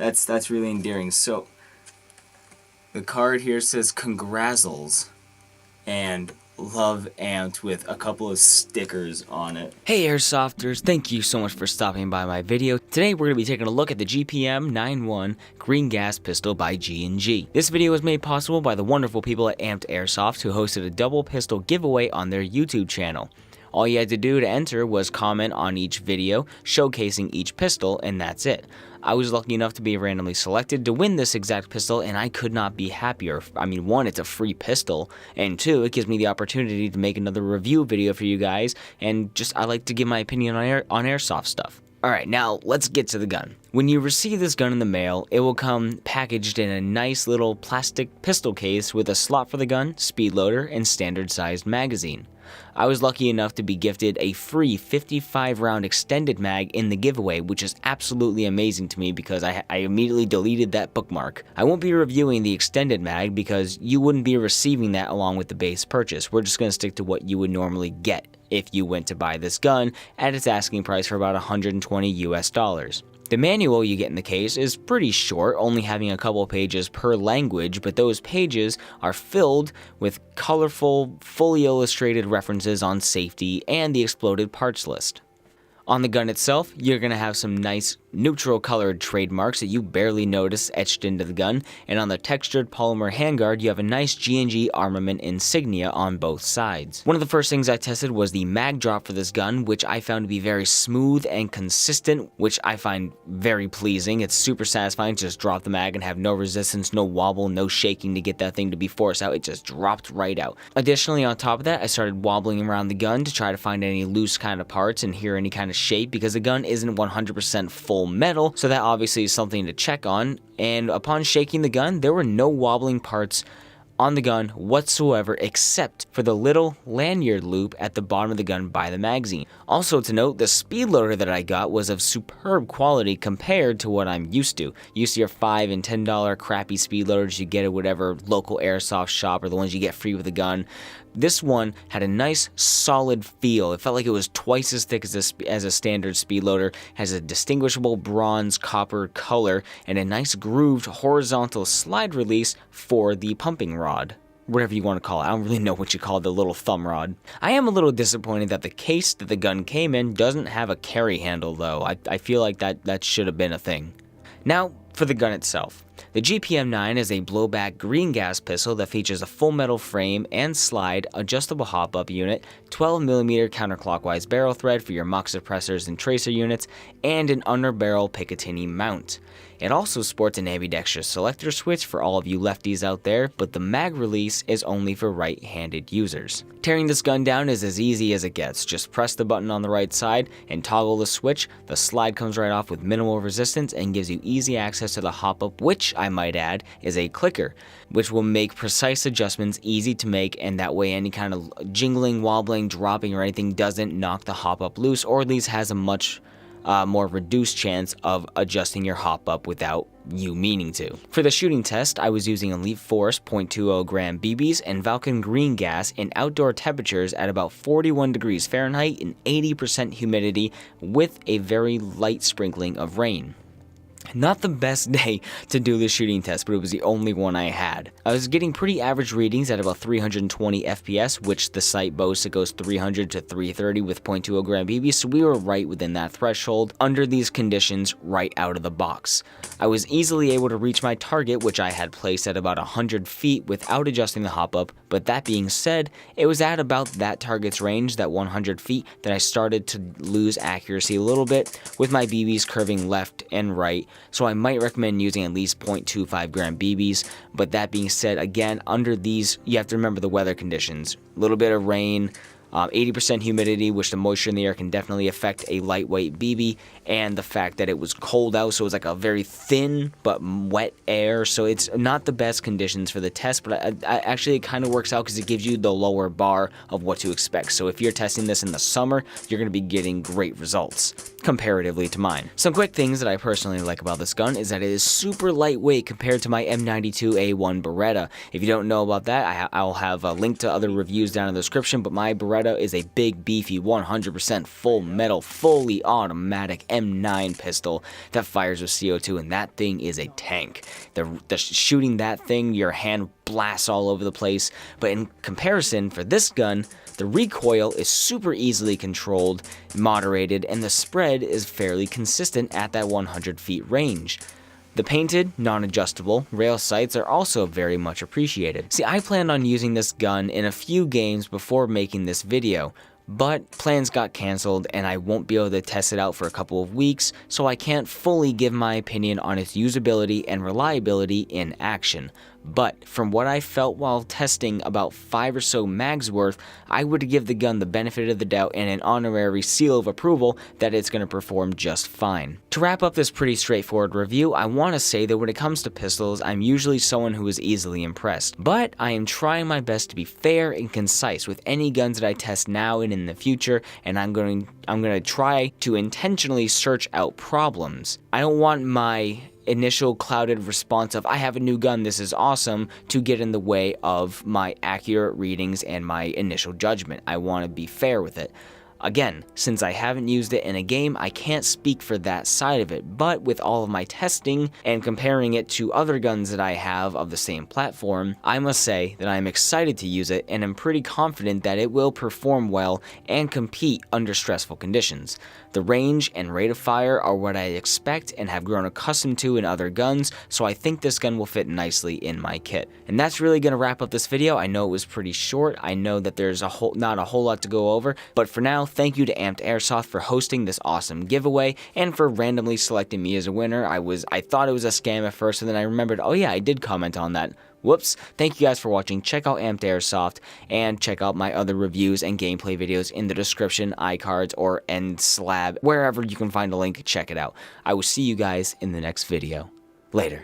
That's really endearing. So the card here says congrazzles and love amped with a couple of stickers on it. Hey Airsofters, thank you so much for stopping by my video. Today we're going to be taking a look at the GPM91 green gas pistol by G&G. This video was made possible by the wonderful people at Amped Airsoft who hosted a double pistol giveaway on their YouTube channel. All you had to do to enter was comment on each video showcasing each pistol, and that's it. I was lucky enough to be randomly selected to win this exact pistol, and I could not be happier. I mean, one, it's a free pistol, and two, it gives me the opportunity to make another review video for you guys, and just I like to give my opinion on airsoft stuff. Alright, now let's get to the gun. When you receive this gun in the mail, it will come packaged in a nice little plastic pistol case with a slot for the gun, speed loader, and standard sized magazine. I was lucky enough to be gifted a free 55 round extended mag in the giveaway, which is absolutely amazing to me because I immediately deleted that bookmark. I won't be reviewing the extended mag because you wouldn't be receiving that along with the base purchase. We're just going to stick to what you would normally get if you went to buy this gun at its asking price for about $120 US. The manual you get in the case is pretty short, only having a couple pages per language, but those pages are filled with colorful, fully illustrated references on safety and the exploded parts list. On the gun itself, you're going to have some nice neutral colored trademarks that you barely notice etched into the gun, and on the textured polymer handguard you have a nice G&G armament insignia on both sides. One of the first things I tested was the mag drop for this gun, which I found to be very smooth and consistent, which I find very pleasing. It's super satisfying to just drop the mag and have no resistance, no wobble, no shaking to get that thing to be forced out. It just dropped right out. Additionally, on top of that, I started wobbling around the gun to try to find any loose kind of parts and hear any kind of shape because the gun isn't 100% full metal, so that obviously is something to check on. And upon shaking the gun, there were no wobbling parts on the gun whatsoever except for the little lanyard loop at the bottom of the gun by the magazine. Also to note, the speed loader that I got was of superb quality compared to what I'm used to. Used to your $5 and $10 crappy speed loaders you get at whatever local airsoft shop or the ones you get free with a gun. This one had a nice solid feel. It felt like it was twice as thick as a standard speed loader, has a distinguishable bronze copper color, and a nice grooved horizontal slide release for the pumping rod. Whatever you want to call it. I don't really know what you call the little thumb rod. I am a little disappointed that the case that the gun came in doesn't have a carry handle though. I feel like that should have been a thing. Now, for the gun itself. The GPM9 is a blowback green gas pistol that features a full metal frame and slide, adjustable hop-up unit, 12mm counterclockwise barrel thread for your mock suppressors and tracer units, and an under-barrel Picatinny mount. It also sports an ambidextrous selector switch for all of you lefties out there, but the mag release is only for right-handed users. Tearing this gun down is as easy as it gets. Just press the button on the right side and toggle the switch. The slide comes right off with minimal resistance and gives you easy access to the hop-up, which, I might add, is a clicker, which will make precise adjustments easy to make, and that way any kind of jingling, wobbling, dropping, or anything doesn't knock the hop-up loose, or at least has a much more reduced chance of adjusting your hop up without you meaning to. For the shooting test, I was using Elite Force .20 gram BBs and Valken green gas in outdoor temperatures at about 41 degrees Fahrenheit and 80% humidity with a very light sprinkling of rain. Not the best day to do the shooting test, but it was the only one I had. I was getting pretty average readings at about 320 FPS, which the site boasts it goes 300 to 330 with .20 gram BB, so we were right within that threshold under these conditions right out of the box. I was easily able to reach my target, which I had placed at about 100 feet without adjusting the hop-up, but that being said, it was at about that target's range, that 100 feet, that I started to lose accuracy a little bit, with my BBs curving left and right, so I might recommend using at least .25 gram BBs, but that being said, again, under these, you have to remember the weather conditions. A little bit of rain, 80% humidity, which the moisture in the air can definitely affect a lightweight BB, and the fact that it was cold out, so it was like a very thin but wet air, so it's not the best conditions for the test, but actually it kind of works out because it gives you the lower bar of what to expect. So if you're testing this in the summer, you're going to be getting great results. comparatively to mine. Some quick things that I personally like about this gun is that it is super lightweight compared to my M92A1 Beretta. If you don't know about that, I'll have a link to other reviews down in the description, but my Beretta is a big, beefy, 100% full metal, fully automatic M9 pistol that fires with CO2, and that thing is a tank. The shooting that thing, your hand blasts all over the place, but in comparison for this gun, the recoil is super easily controlled, moderated, and the spread is fairly consistent at that 100 feet range. The painted, non-adjustable rail sights are also very much appreciated. See, I planned on using this gun in a few games before making this video, but plans got cancelled and I won't be able to test it out for a couple of weeks, so I can't fully give my opinion on its usability and reliability in action. But from what I felt while testing about 5 or so mags worth, I would give the gun the benefit of the doubt and an honorary seal of approval that it's going to perform just fine. To wrap up this pretty straightforward review, I want to say that when it comes to pistols, I'm usually someone who is easily impressed, but I am trying my best to be fair and concise with any guns that I test now and in the future, and I'm going to try to intentionally search out problems. I don't want my initial clouded response of, I have a new gun, this is awesome, to get in the way of my accurate readings and my initial judgment. I want to be fair with it. Again, since I haven't used it in a game, I can't speak for that side of it, but with all of my testing and comparing it to other guns that I have of the same platform, I must say that I'm excited to use it and I'm pretty confident that it will perform well and compete under stressful conditions. The range and rate of fire are what I expect and have grown accustomed to in other guns, so I think this gun will fit nicely in my kit. And that's really going to wrap up this video. I know it was pretty short, I know that there's not a whole lot to go over, but for now, thank you to Amped Airsoft for hosting this awesome giveaway and for randomly selecting me as a winner. I thought it was a scam at first, and then I remembered, oh yeah, I did comment on that. Whoops. Thank you guys for watching. Check out Amped Airsoft and check out my other reviews and gameplay videos in the description, iCards, or end slab, wherever you can find a link, check it out. I will see you guys in the next video. Later.